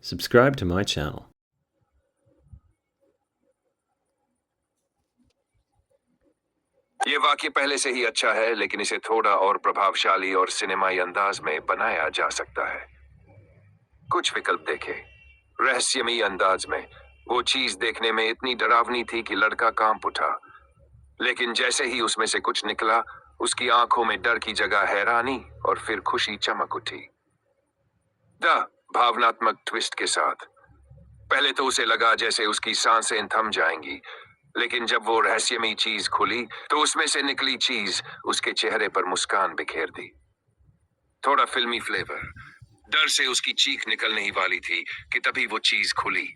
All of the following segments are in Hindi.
Subscribe to my channel. ये वाक्य पहले से ही अच्छा है, लेकिन इसे थोड़ा और प्रभावशाली और सिनेमाई अंदाज में बनाया जा सकता है। कुछ विकल्प देखें। रहस्यमयी अंदाज में वो चीज देखने में इतनी डरावनी थी कि लड़का कांप उठा, लेकिन जैसे ही उसमें से कुछ निकला, उसकी आंखों में डर की जगह हैरानी और फिर खुशी चमक उठी। द भावनात्मक ट्विस्ट के साथ पहले तो उसे लगा जैसे उसकी सांसें थम जाएंगी, लेकिन जब वो रहस्यमयी चीज खुली तो उसमें से निकली चीज उसके चेहरे पर मुस्कान बिखेर दी। थोड़ा फिल्मी फ्लेवर। डर से उसकी चीख निकलने ही वाली थी कि तभी वो चीज खुली,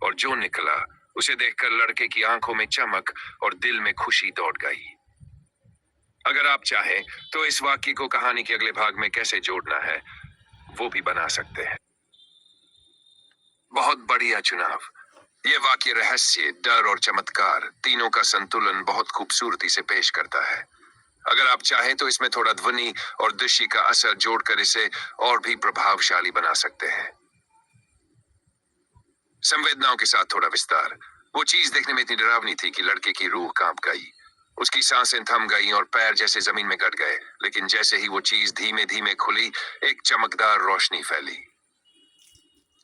और जो निकला उसे देखकर लड़के की आंखों में चमक और दिल में खुशी दौड़ गई। अगर आप चाहें तो इस वाक्य को कहानी के अगले भाग में कैसे जोड़ना है वो भी बना सकते हैं। बहुत बढ़िया चुनाव। ये वाक्य रहस्य, डर और चमत्कार तीनों का संतुलन बहुत खूबसूरती से पेश करता है। अगर आप चाहें तो इसमें थोड़ा ध्वनि और दृश्य का असर जोड़कर इसे और भी प्रभावशाली बना सकते हैं। संवेदनाओं के साथ थोड़ा विस्तार। वो चीज देखने में इतनी डरावनी थी कि लड़के की रूह कांप गई। उसकी सांसें थम गई और पैर जैसे जमीन में गड़ गए, लेकिन जैसे ही वो चीज धीमे धीमे खुली, एक चमकदार रोशनी फैली,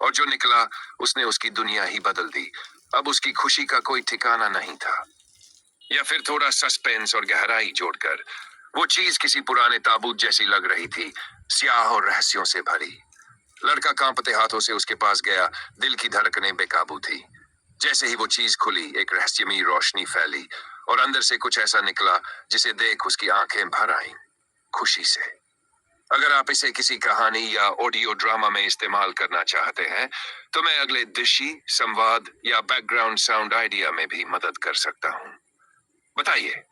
और जो निकला उसने उसकी दुनिया ही बदल दी। अब उसकी खुशी का कोई ठिकाना नहीं था। या फिर थोड़ा सस्पेंस और गहराई जोड़कर, वो चीज किसी पुराने ताबूत जैसी लग रही थी, स्याह और रहस्यों से भरी। लड़का कांपते हाथों से उसके पास गया, दिल की धड़कनें बेकाबू थी। जैसे ही वो चीज खुली, एक रहस्यमयी रोशनी फैली और अंदर से कुछ ऐसा निकला जिसे देख उसकी आंखें भर आईं खुशी से। अगर आप इसे किसी कहानी या ऑडियो ड्रामा में इस्तेमाल करना चाहते हैं तो मैं अगले दृश्य, संवाद या बैकग्राउंड साउंड आइडिया में भी मदद कर सकता हूं। बताइए।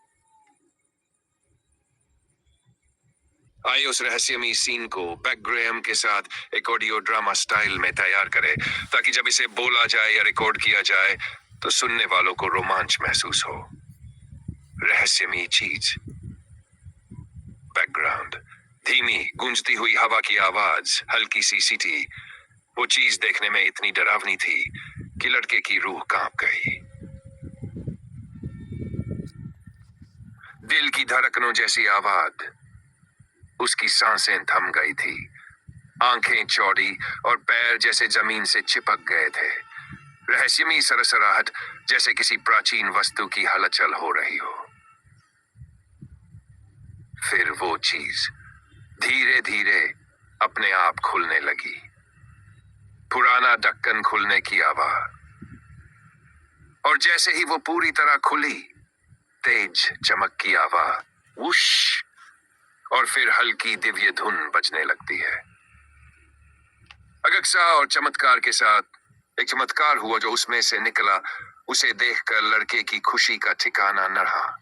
आइए उस रहस्यमयी सीन को बैकग्राउंड के साथ एक ऑडियो ड्रामा स्टाइल में तैयार करें, ताकि जब इसे बोला जाए या रिकॉर्ड किया जाए तो सुनने वालों को रोमांच महसूस हो। रहस्यमयी चीज। बैकग्राउंड। धीमी गूंजती हुई हवा की आवाज, हल्की सी सीटी। वो चीज देखने में इतनी डरावनी थी कि लड़के की रूह कांप गई। दिल की धड़कनों जैसी आवाज। उसकी सांसें थम गई थी, आंखें चौड़ी और पैर जैसे जमीन से चिपक गए थे। रहस्यमयी सरसराहट, जैसे किसी प्राचीन वस्तु की हलचल हो रही हो। फिर वो चीज धीरे धीरे अपने आप खुलने लगी। पुराना ढक्कन खुलने की आवाज, और जैसे ही वो पूरी तरह खुली, तेज चमक की आवाज, वुश, और फिर हल्की दिव्य धुन बजने लगती है। अगक्षा और चमत्कार के साथ एक चमत्कार हुआ जो उसमें से निकला। उसे देखकर लड़के की खुशी का ठिकाना न रहा।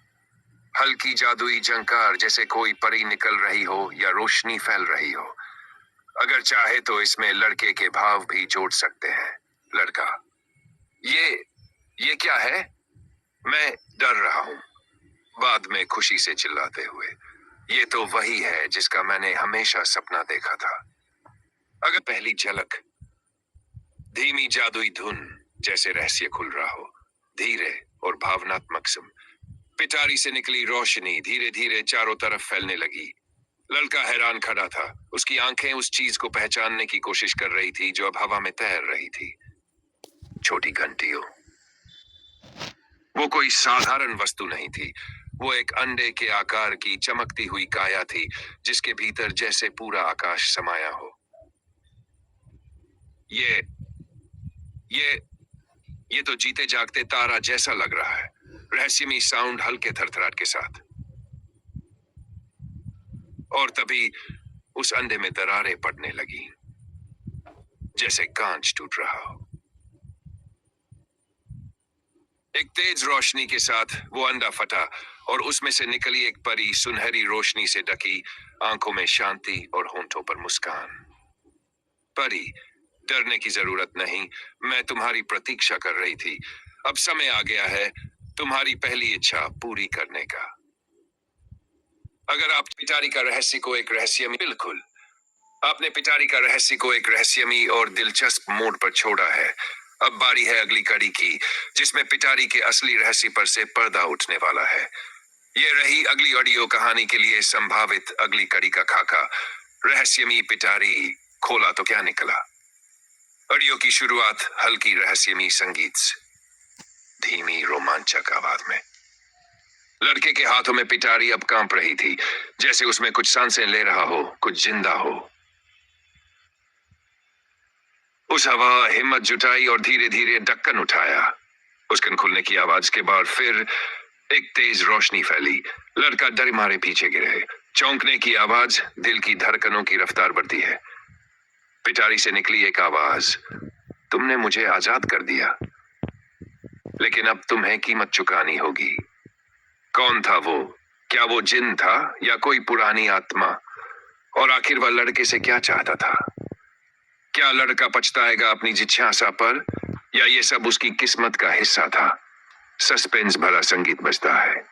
हल्की जादुई झंकार, जैसे कोई परी निकल रही हो या रोशनी फैल रही हो। अगर चाहे तो इसमें लड़के के भाव भी जोड़ सकते हैं। लड़का, ये क्या है? मैं डर रहा हूं। बाद में खुशी से चिल्लाते हुए, ये तो वही है जिसका मैंने हमेशा सपना देखा था। अगर पहली झलक, धीमी जादुई धुन, जैसे रहस्य खुल रहा हो, धीरे और भावनात्मक सुन। पिटारी से निकली रोशनी धीरे धीरे चारों तरफ फैलने लगी। लड़का हैरान खड़ा था। उसकी आंखें उस चीज को पहचानने की कोशिश कर रही थी जो अब हवा में तैर रही थी। छोटी घंटियों। वो कोई साधारण वस्तु नहीं थी। वो एक अंडे के आकार की चमकती हुई काया थी, जिसके भीतर जैसे पूरा आकाश समाया हो। ये ये तो जीते जागते तारा जैसा लग रहा है। रहस्यमयी साउंड हल्के थरथराट के साथ। और तभी उस अंडे में दरारें पड़ने लगी, जैसे कांच टूट रहा हो। एक तेज रोशनी के साथ वो अंडा फटा और उसमें से निकली एक परी, सुनहरी रोशनी से ढकी, आंखों में शांति और होंठों पर मुस्कान। परी, डरने की जरूरत नहीं, मैं तुम्हारी प्रतीक्षा कर रही थी। अब समय आ गया है तुम्हारी पहली इच्छा पूरी करने का। अगर आप पिटारी का रहस्य को एक रहस्य में, बिल्कुल, आपने पिटारी का रहस्य को एक रहस्यमयी और दिलचस्प मोड़ पर छोड़ा है। अब बारी है अगली कड़ी की, जिसमें पिटारी के असली रहस्य पर से पर्दा उठने वाला है। ये रही अगली ऑडियो कहानी के लिए संभावित अगली कड़ी का खाका। रहस्यमयी पिटारी, खोला तो क्या निकला। ऑडियो की शुरुआत हल्की रहस्यमयी संगीत से, धीमी रोमांचक आवाज में। लड़के के हाथों में पिटारी अब कांप रही थी, जैसे उसमें कुछ सांसें ले रहा हो, कुछ जिंदा हो। उस हवा हिम्मत जुटाई और धीरे धीरे ढक्कन उठाया। उसकन खुलने की आवाज के बाद फिर एक तेज रोशनी फैली। लड़का डरे मारे पीछे गिरे। चौंकने की आवाज दिल की धड़कनों की रफ्तार बढ़ती है। पिटारी से निकली एक आवाज, तुमने मुझे आजाद कर दिया, लेकिन अब तुम्हें कीमत चुकानी होगी। कौन था वो? क्या वो जिन था या कोई पुरानी आत्मा? और आखिर वह लड़के से क्या चाहता था? क्या लड़का पछताएगा अपनी जिज्ञासा पर, या ये सब उसकी किस्मत का हिस्सा था? सस्पेंस भरा संगीत बजता है।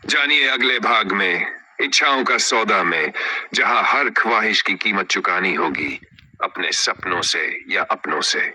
जानिए अगले भाग में, इच्छाओं का सौदा में, जहां हर ख्वाहिश की कीमत चुकानी होगी, अपने सपनों से या अपनों से।